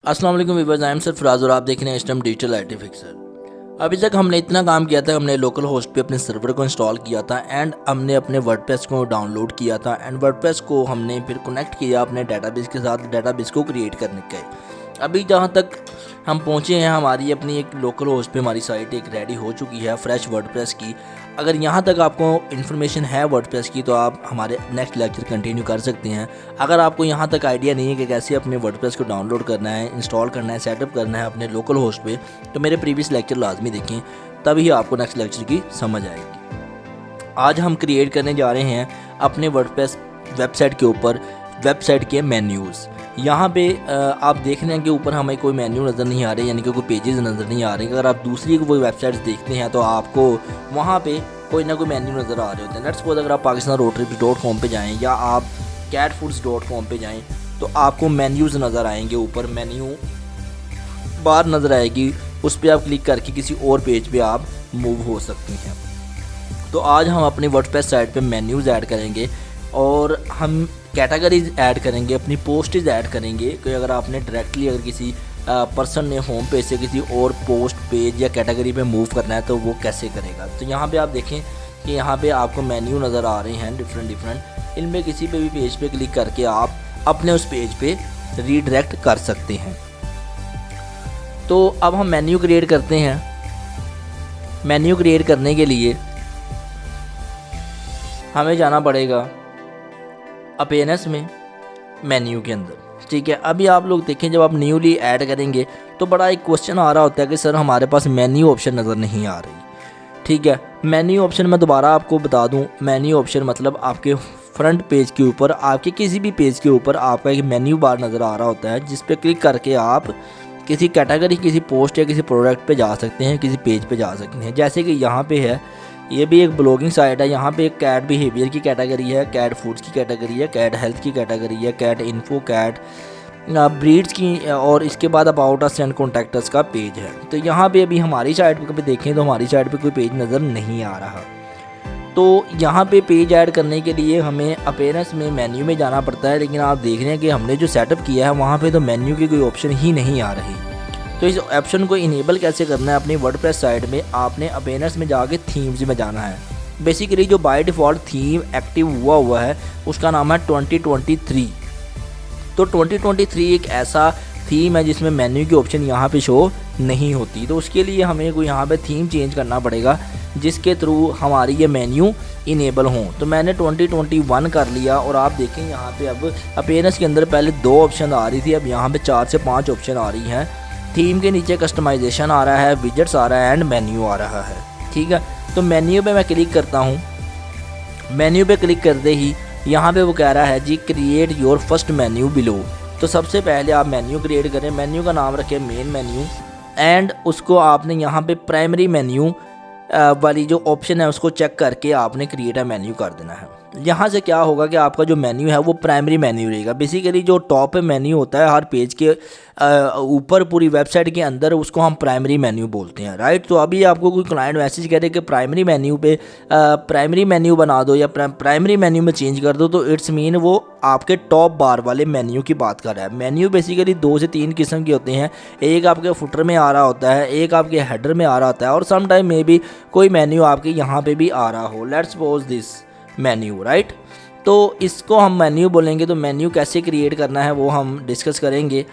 अस्सलाम वालेकुम viewers, I am sir Faraz और आप देख रहे हैं स्टम डिजिटल आईटी फिक्सर। अभी तक हमने इतना काम किया था, हमने लोकल होस्ट पे अपने सर्वर को इंस्टॉल किया था एंड हमने अपने वर्डप्रेस को डाउनलोड किया था एंड वर्डप्रेस को हमने फिर कनेक्ट किया अपने डेटाबेस के साथ, डेटाबेस को क्रिएट करने के। अभी जहाँ तक हम पहुँचे हैं, हमारी अपनी एक लोकल होस्ट पे हमारी साइट एक रेडी हो चुकी है फ्रेश वर्डप्रेस की। अगर यहाँ तक आपको इन्फॉर्मेशन है वर्डप्रेस की तो आप हमारे नेक्स्ट लेक्चर कंटिन्यू कर सकते हैं। अगर आपको यहाँ तक आइडिया नहीं है कि कैसे अपने वर्डप्रेस को डाउनलोड करना है, इंस्टॉल करना है, सेटअप करना है अपने लोकल होस्ट पे, तो मेरे प्रीवियस लेक्चर लाजमी देखें, तभी आपको नेक्स्ट लेक्चर की समझ आएगी। आज हम क्रिएट करने जा रहे हैं अपने वर्डप्रेस वेबसाइट के ऊपर वेबसाइट के मेन्यूज़। यहाँ पे आप देख रहे हैं कि ऊपर हमें कोई मेन्यू नज़र नहीं आ रहे, यानी कि कोई पेजेस नज़र नहीं आ रहे। अगर आप दूसरी कोई वेबसाइट्स देखते हैं तो आपको वहाँ पे कोई ना कोई मेन्यू नज़र आ रहे होते हैं। लेट्स सपोज अगर आप pakistanroadtrips.com पे जाएं या आप catfoods.com पे जाएं तो आपको मेन्यूज़ नज़र आएंगे, ऊपर मेन्यू बार नज़र आएगी, उस पर आप क्लिक करके किसी और पेज पे आप मूव हो सकते हैं। तो आज हम अपनी वर्डप्रेस साइट पे मेन्यूज़ ऐड करेंगे और हम कैटेगरीज ऐड करेंगे, अपनी पोस्टेज ऐड करेंगे कि अगर आपने डायरेक्टली अगर किसी पर्सन ने होम पेज से किसी और पोस्ट पेज या कैटेगरी पे मूव करना है तो वो कैसे करेगा। तो यहाँ पे आप देखें कि यहाँ पे आपको मेन्यू नज़र आ रहे हैं डिफरेंट। इनमें किसी पे भी पेज पे क्लिक करके आप अपने उस पेज पे रीडायरेक्ट कर सकते हैं। तो अब हम मेन्यू क्रिएट करते हैं। मेन्यू क्रिएट करने के लिए हमें जाना पड़ेगा अपीयरेंस में, मेन्यू के अंदर, ठीक है। अभी आप लोग देखें, जब आप न्यूली ऐड करेंगे तो बड़ा एक क्वेश्चन आ रहा होता है कि सर हमारे पास मेन्यू ऑप्शन नज़र नहीं आ रही, ठीक है। मेन्यू ऑप्शन मैं दोबारा आपको बता दूं, मेन्यू ऑप्शन मतलब आपके फ्रंट पेज के ऊपर, आपके किसी भी पेज के ऊपर आपका एक मेन्यू बार नज़र आ रहा होता है, जिस पे क्लिक करके आप किसी कैटेगरी, किसी पोस्ट या किसी प्रोडक्ट पे जा सकते हैं, किसी पेज पे जा सकते हैं। जैसे कि यहाँ पे है, ये भी एक ब्लॉगिंग साइट है। यहाँ पे एक कैट बिहेवियर की कैटेगरी है, कैट फूड्स की कैटेगरी है, कैट हेल्थ की कैटेगरी है, कैट इन्फो, कैट ब्रीड्स की, और इसके बाद about us and contact us का पेज है। तो यहाँ पे अभी हमारी साइट पे कभी देखें तो हमारी साइट पे कोई पेज नज़र नहीं आ रहा। तो यहाँ पे पेज ऐड करने के लिए हमें अपीयरेंस में मेन्यू में जाना पड़ता है, लेकिन आप देख रहे हैं कि हमने जो सेटअप किया है वहाँ पे तो मेन्यू की कोई ऑप्शन ही नहीं आ रही। तो इस ऑप्शन को इनेबल कैसे करना है अपनी वर्डप्रेस साइट में, आपने अपीयरेंस में जाके थीम्स में जाना है। बेसिकली जो बाय डिफ़ॉल्ट थीम एक्टिव हुआ है उसका नाम है 2023। तो 2023 एक ऐसा थीम है जिसमें मेन्यू की ऑप्शन यहाँ पे शो नहीं होती। तो उसके लिए हमें कोई यहाँ पे थीम चेंज करना पड़ेगा जिसके थ्रू हमारी ये मेन्यू इनेबल हों। तो मैंने 2021 कर लिया और आप देखें यहाँ पे अब अपीयरेंस के अंदर पहले 2 ऑप्शन आ रही थी, अब यहाँ पे 4 से 5 ऑप्शन आ रही हैं। थीम के नीचे कस्टमाइजेशन आ रहा है, विजेट्स आ रहा है एंड मेन्यू आ रहा है, ठीक है। तो मेन्यू पे मैं क्लिक करता हूँ। मेन्यू पे क्लिक करते ही यहाँ पे वो कह रहा है जी create your first menu below. तो सबसे पहले आप मेन्यू क्रिएट करें, मेन्यू का नाम रखें मेन मेन्यू एंड उसको आपने यहाँ पे प्राइमरी मेन्यू वाली जो ऑप्शन है उसको चेक करके आपने क्रिएट अ मेन्यू कर देना है। यहाँ से क्या होगा कि आपका जो मेन्यू है वो प्राइमरी मेन्यू रहेगा। बेसिकली जो टॉप पे मेन्यू होता है हर पेज के ऊपर पूरी वेबसाइट के अंदर, उसको हम प्राइमरी मेन्यू बोलते हैं, राइट। तो अभी आपको कोई क्लाइंट मैसेज करे कि प्राइमरी मेन्यू पे प्राइमरी मेन्यू बना दो या प्राइमरी मेन्यू में चेंज कर दो, तो इट्स मीन वो आपके टॉप बार वाले मेन्यू की बात कर रहा है। मेन्यू बेसिकली 2 से 3 किस्म के होते हैं, एक आपके फुटर में आ रहा होता है, एक आपके हेडर में आ रहा होता है, और सम टाइम में भी कोई मेन्यू आपके यहाँ पे भी आ रहा हो। Let's suppose this menu, right. तो इसको हम मेन्यू बोलेंगे। तो मेन्यू कैसे क्रिएट करना है वो हम डिस्कस करेंगे,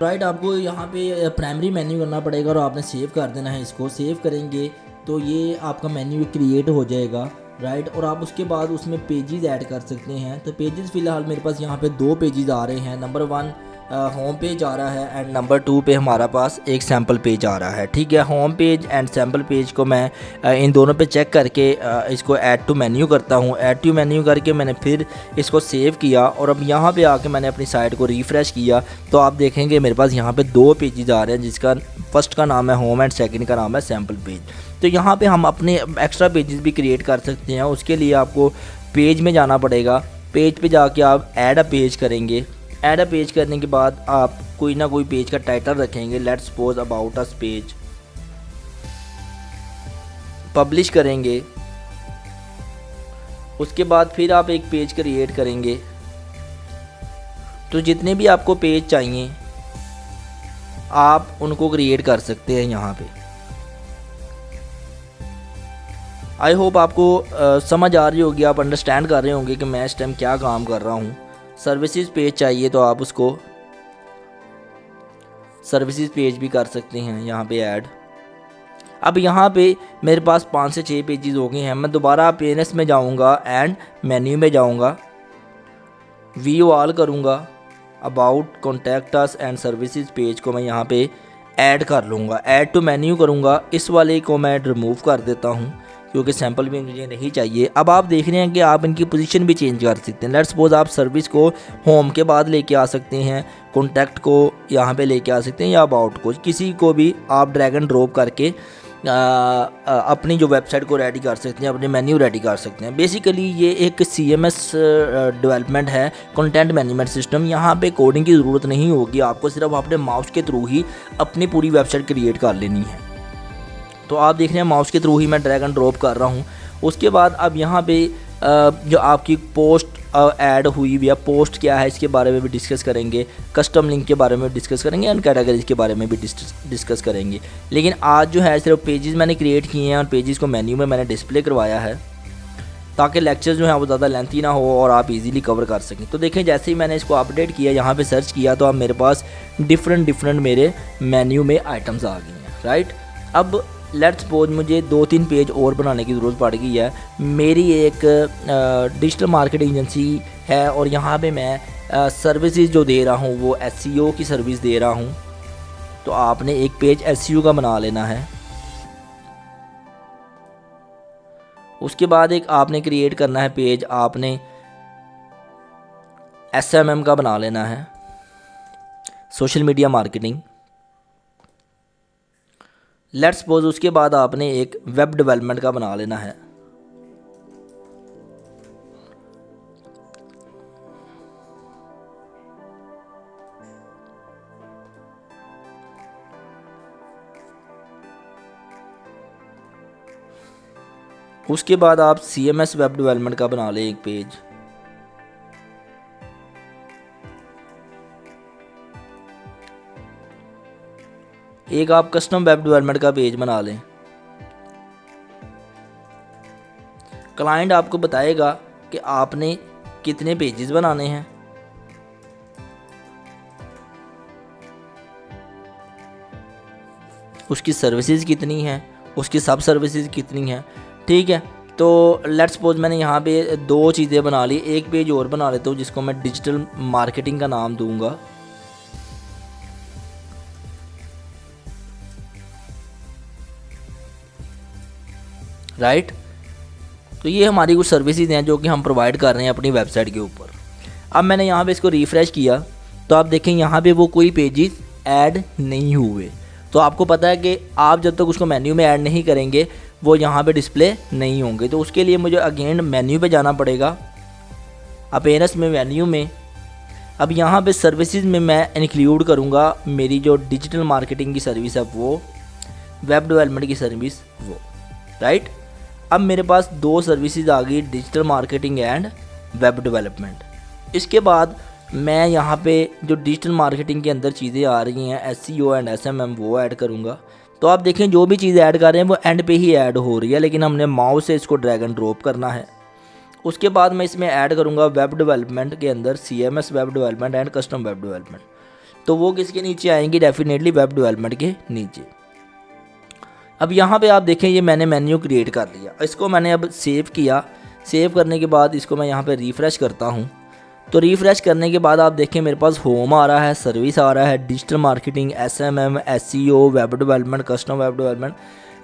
राइट। आपको यहाँ पे प्राइमरी मेन्यू करना पड़ेगा और आपने सेव कर देना है। इसको सेव करेंगे तो ये आपका मेन्यू क्रिएट हो जाएगा, राइट। और आप उसके बाद उसमें पेजेस ऐड कर सकते हैं। तो पेजेस फ़िलहाल मेरे पास यहाँ पे 2 पेजेस आ रहे हैं। नंबर 1 होम पेज आ रहा है एंड नंबर 2 पे हमारा पास एक सैम्पल पेज आ रहा है, ठीक है। Home page and sample page को मैं इन दोनों पे चेक करके इसको ऐड टू मेन्यू करता हूँ। ऐड टू मेन्यू करके मैंने फिर इसको सेव किया और अब यहाँ पे आके मैंने अपनी साइट को रिफ़्रेश किया तो आप देखेंगे मेरे पास यहाँ पे 2 पेजेस आ रहे हैं, जिसका फर्स्ट का नाम है होम एंड सेकेंड का नाम है सैम्पल पेज। तो यहाँ पर हम अपने एक्स्ट्रा पेजेस भी क्रिएट कर सकते हैं। उसके लिए आपको पेज में जाना पड़ेगा। पेज पे जाके आप ऐड अ पेज करेंगे। ऐड अ पेज करने के बाद आप कोई ना कोई पेज का टाइटल रखेंगे, let's suppose about us page, publish करेंगे। उसके बाद फिर आप एक पेज क्रिएट करेंगे। तो जितने भी आपको पेज चाहिए आप उनको क्रिएट कर सकते हैं यहाँ पे। आई होप आपको समझ आ रही होगी, आप अंडरस्टैंड कर रहे होंगे कि मैं इस टाइम क्या काम कर रहा हूँ। सर्विसेज पेज चाहिए तो आप उसको सर्विसेज पेज भी कर सकते हैं यहाँ पे ऐड। अब यहाँ पे मेरे पास 5 से 6 पेजेस हो गए हैं। मैं दोबारा पेनस में जाऊँगा एंड मेन्यू में जाऊँगा, व्यू ऑल करूँगा, about, contact us and services page को मैं यहाँ पे ऐड कर लूँगा, ऐड टू मेन्यू करूँगा। इस वाले को मैं रिमूव कर देता हूँ क्योंकि सैंपल भी मुझे नहीं चाहिए। अब आप देख रहे हैं कि आप इनकी पोजीशन भी चेंज कर सकते हैं। लेट्स सपोज आप सर्विस को होम के बाद लेके आ सकते हैं, कॉन्टैक्ट को यहाँ पे लेके आ सकते हैं, या अबाउट को, किसी को भी आप ड्रैग एंड ड्रॉप करके अपनी जो वेबसाइट को रेडी कर सकते हैं, अपने मेन्यू रेडी कर सकते हैं। बेसिकली ये एक CMS डेवलपमेंट है, कंटेंट मैनेजमेंट सिस्टम। यहाँ पे कोडिंग की ज़रूरत नहीं होगी, आपको सिर्फ अपने माउस के थ्रू ही अपनी पूरी वेबसाइट क्रिएट कर लेनी है। तो आप देख रहे हैं माउस के थ्रू ही मैं ड्रैग एंड ड्रॉप कर रहा हूँ। उसके बाद अब यहाँ पे जो आपकी पोस्ट ऐड हुई हुई है, पोस्ट क्या है इसके बारे में भी डिस्कस करेंगे, कस्टम लिंक के बारे में डिस्कस करेंगे एंड कैटेगरीज के बारे में भी डिस्कस करेंगे। लेकिन आज जो है सिर्फ पेजेस मैंने क्रिएट किए हैं और पेजेस को मेन्यू में मैंने डिस्प्ले करवाया है ताकि लेक्चर जो है वो ज़्यादा लेंथी ना हो और आप इजीली कवर कर सकें। तो देखें जैसे ही मैंने इसको अपडेट किया, यहाँ पे सर्च किया, तो अब मेरे पास डिफरेंट मेरे मेन्यू में आइटम्स आ गई हैं, राइट। अब लेट्स सपोज मुझे 2-3 पेज और बनाने की ज़रूरत पड़ गई है। मेरी एक डिजिटल मार्केटिंग एजेंसी है और यहाँ पे मैं सर्विसेज जो दे रहा हूँ वो SEO की सर्विस दे रहा हूँ। तो आपने एक पेज SEO का बना लेना है। उसके बाद एक आपने क्रिएट करना है पेज, आपने SMM का बना लेना है, social media marketing. Let's suppose उसके बाद आपने एक वेब डेवलपमेंट का बना लेना है। उसके बाद आप CMS वेब डेवलपमेंट का बना लें एक पेज। एक आप कस्टम वेब डेवलपमेंट का पेज बना लें। क्लाइंट आपको बताएगा कि आपने कितने पेजेस बनाने हैं, उसकी सर्विसेज कितनी हैं, उसकी सब सर्विसेज कितनी हैं, ठीक है। तो लेट्स सपोज मैंने यहाँ पे 2 चीज़ें बना ली, एक पेज और बना लेता हूँ जिसको मैं डिजिटल मार्केटिंग का नाम दूंगा। राइट, तो ये हमारी कुछ सर्विसेज हैं जो कि हम प्रोवाइड कर रहे हैं अपनी वेबसाइट के ऊपर। अब मैंने यहाँ पे इसको रिफ़्रेश किया तो आप देखें यहाँ पे वो कोई पेजेस ऐड नहीं हुए। तो आपको पता है कि आप जब तक उसको मेन्यू में ऐड नहीं करेंगे वो यहाँ पे डिस्प्ले नहीं होंगे। तो उसके लिए मुझे अगेन मेन्यू पे जाना पड़ेगा, अपेयरेंस में, मेन्यू में। अब यहाँ पे सर्विसेज में मैं इंक्लूड करूँगा मेरी जो डिजिटल मार्केटिंग की सर्विस है वो, वेब डेवलपमेंट की सर्विस वो, राइट। अब मेरे पास 2 सर्विसेज आ गई, digital marketing and web development. इसके बाद मैं यहाँ पे जो डिजिटल मार्केटिंग के अंदर चीज़ें आ रही हैं SEO एंड SMM वो ऐड करूँगा। तो आप देखें जो भी चीज़ ऐड कर रहे हैं वो एंड पे ही ऐड हो रही है, लेकिन हमने माउस से इसको ड्रैग एंड ड्रॉप करना है। उसके बाद मैं इसमें ऐड करूँगा वेब डेवलपमेंट के अंदर CMS web development and custom web development. तो वो किसके नीचे आएंगी? डेफिनेटली वेब डेवलपमेंट के नीचे। अब यहाँ पे आप देखें ये मैंने मेन्यू क्रिएट कर लिया, इसको मैंने अब सेव किया। सेव करने के बाद इसको मैं यहाँ पे रिफ़्रेश करता हूँ। तो रिफ़्रेश करने के बाद आप देखें मेरे पास होम आ रहा है, सर्विस आ रहा है, digital marketing, SMM, SEO, web development, custom web development.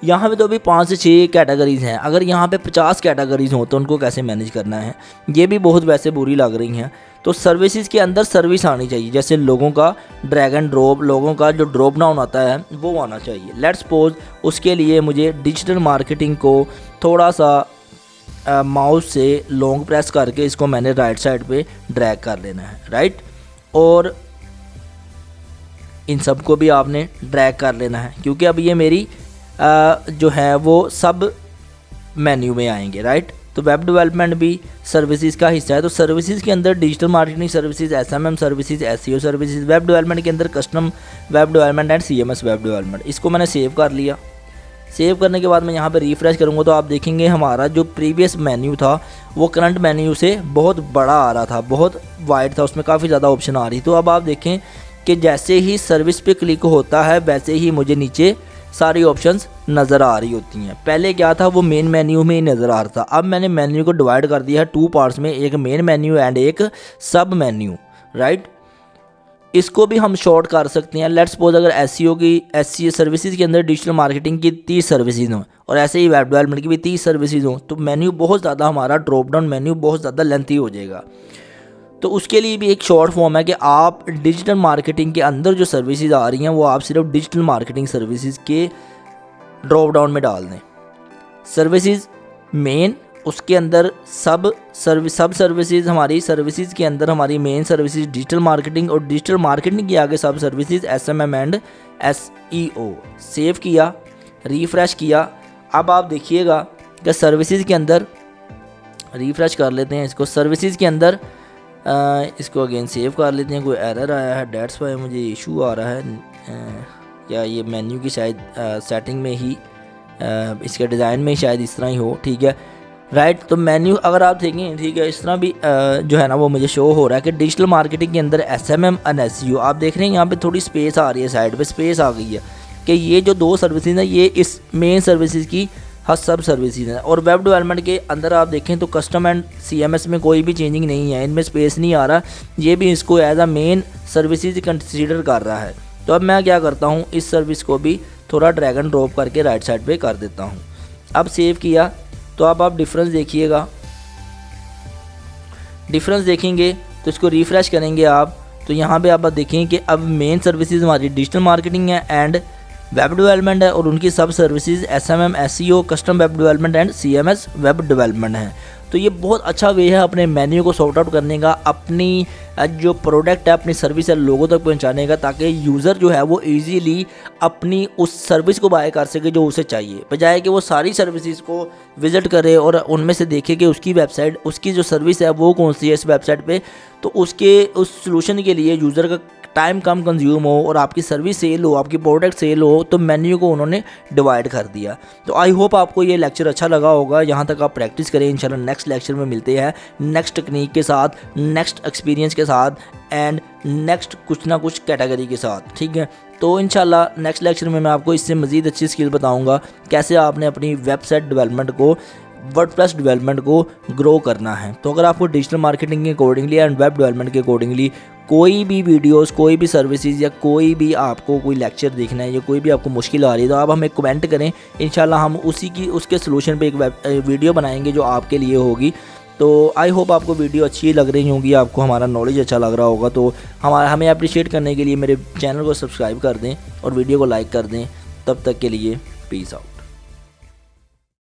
यहाँ पे तो अभी 5 से 6 कैटेगरीज़ हैं। अगर यहाँ पे 50 कैटेगरीज़ हों तो उनको कैसे मैनेज करना है, ये भी बहुत वैसे बुरी लग रही हैं। तो सर्विसेज के अंदर सर्विस आनी चाहिए, जैसे लोगों का ड्रैग एंड ड्रॉप, लोगों का जो ड्रॉप डाउन आता है वो आना चाहिए। लेट्स सपोज उसके लिए मुझे डिजिटल मार्केटिंग को थोड़ा सा माउस से लॉन्ग प्रेस करके इसको मैंने राइट साइड पे ड्रैग कर लेना है, राइट। और इन सब को भी आपने ड्रैग कर लेना है क्योंकि अब ये मेरी जो है वो सब मेन्यू में आएंगे, राइट। तो वेब डेवलपमेंट भी सर्विसेज का हिस्सा है। तो सर्विसेज के अंदर digital marketing services, SMM services, SEO services, web development के अंदर custom web development and CMS web development. इसको मैंने सेव कर लिया। सेव करने के बाद मैं यहाँ पे रिफ़्रेश करूँगा तो आप देखेंगे हमारा जो प्रीवियस मेन्यू था वो करंट मेन्यू से बहुत बड़ा आ रहा था, बहुत वाइड था, उसमें काफ़ी ज़्यादा ऑप्शन आ रही। तो अब आप देखें कि जैसे ही सर्विस पे क्लिक होता है वैसे ही मुझे नीचे सारी ऑप्शंस नज़र आ रही होती हैं। पहले क्या था, वो मेन मेन्यू में ही नज़र आ रहा था। अब मैंने मेन्यू को डिवाइड कर दिया है 2 पार्ट्स में, एक मेन मेन्यू एंड एक सब मेन्यू, राइट। इसको भी हम शॉर्ट कर सकते हैं। लेट्स सपोज अगर एसईओ सर्विसेज के अंदर डिजिटल मार्केटिंग की 30 सर्विसेज हों और ऐसे ही वेब डेवलपमेंट की भी 30 सर्विसेज हों तो मेन्यू बहुत ज़्यादा, हमारा ड्रॉप डाउन मेन्यू बहुत ज़्यादा लेंथी हो जाएगा। तो उसके लिए भी एक शॉर्ट फॉर्म है कि आप डिजिटल मार्केटिंग के अंदर जो सर्विसेज आ रही हैं वो आप सिर्फ डिजिटल मार्केटिंग सर्विसेज के ड्रॉप डाउन में डाल दें। सर्विसेज मेन, उसके अंदर सब सर्विसेज, हमारी सर्विसेज के अंदर हमारी मेन सर्विसेज डिजिटल मार्केटिंग और डिजिटल मार्केटिंग के आगे सब services SMM and SEO. Save किया, रिफ़्रेश किया। अब आप देखिएगा कि सर्विसेज के अंदर, रिफ़्रेश कर लेते हैं इसको, सर्विसेज के अंदर इसको अगेन सेव कर लेते हैं। कोई एरर आया है, डेट्स वाई मुझे इशू आ रहा है, या ये मेन्यू की शायद सेटिंग में ही, इसके डिज़ाइन में शायद इस तरह ही हो, ठीक है, राइट। तो मेन्यू अगर आप देखें, ठीक है, इस तरह भी जो है ना वो मुझे शो हो रहा है कि डिजिटल मार्केटिंग के अंदर एसएमएम एंड एसईओ। आप देख रहे हैं यहाँ पे थोड़ी स्पेस आ रही है, साइड पे स्पेस आ गई है कि ये जो 2 सर्विसेज हैं ये इस मेन सर्विसेज की सब सर्विसेज हैं। और वेब डेवलपमेंट के अंदर आप देखें तो कस्टम एंड सीएमएस में कोई भी चेंजिंग नहीं है, इनमें स्पेस नहीं आ रहा, ये भी इसको as a main services consider कर रहा है। तो अब मैं क्या करता हूँ, इस सर्विस को भी थोड़ा ड्रैग एंड ड्रॉप करके राइट साइड पे कर देता हूँ। अब सेव किया तो अब आप डिफरेंस देखिएगा, डिफरेंस देखेंगे तो इसको रिफ़्रेश करेंगे आप तो यहाँ पे आप देखें कि अब मेन सर्विसेज हमारी डिजिटल मार्केटिंग है एंड वेब डेवलपमेंट है और उनकी सब services SMM, SEO, custom web development and CMS web development है। तो ये बहुत अच्छा वे है अपने मेन्यू को सॉर्ट आउट करने का, अपनी जो प्रोडक्ट है, अपनी सर्विस है लोगों तक पहुंचाने का, ताकि यूज़र जो है वो इजीली अपनी उस सर्विस को बाय कर सके जो उसे चाहिए, बजाय कि वो सारी सर्विसेज को विज़िट करे और उनमें से देखे कि उसकी वेबसाइट, उसकी जो सर्विस है वो कौन सी है इस वेबसाइट पे। तो उसके उस सोल्यूशन के लिए यूज़र का टाइम कम कंज्यूम हो और आपकी सर्विस सेल हो, आपकी प्रोडक्ट सेल हो, तो मेन्यू को उन्होंने डिवाइड कर दिया। तो आई होप आपको ये लेक्चर अच्छा लगा होगा। यहाँ तक आप प्रैक्टिस करें, इंशाल्लाह नेक्स्ट लेक्चर में मिलते हैं नेक्स्ट टेक्निक के साथ, नेक्स्ट एक्सपीरियंस के साथ एंड नेक्स्ट कुछ ना कुछ कैटेगरी के साथ, ठीक है। तो इंशाल्लाह नेक्स्ट लेक्चर में मैं आपको इससे मज़ीद अच्छी स्किल बताऊँगा कैसे आपने अपनी वेबसाइट डेवलपमेंट को, वर्डप्रेस डेवलपमेंट को ग्रो करना है। तो अगर आपको डिजिटल मार्केटिंग के अकॉर्डिंगली एंड वेब डेवलपमेंट के अकॉर्डिंगली कोई भी वीडियोस, कोई भी सर्विसेज या कोई भी आपको कोई लेक्चर देखना है या कोई भी आपको मुश्किल आ रही है तो आप हमें कमेंट करें, इंशाल्लाह हम उसके सलूशन पे एक वीडियो बनाएंगे जो आपके लिए होगी। तो आई होप आपको वीडियो अच्छी लग रही होंगी, आपको हमारा नॉलेज अच्छा लग रहा होगा। तो हमें अप्रिशिएट करने के लिए मेरे चैनल को सब्सक्राइब कर दें और वीडियो को लाइक कर दें। तब तक के लिए पीस आउट।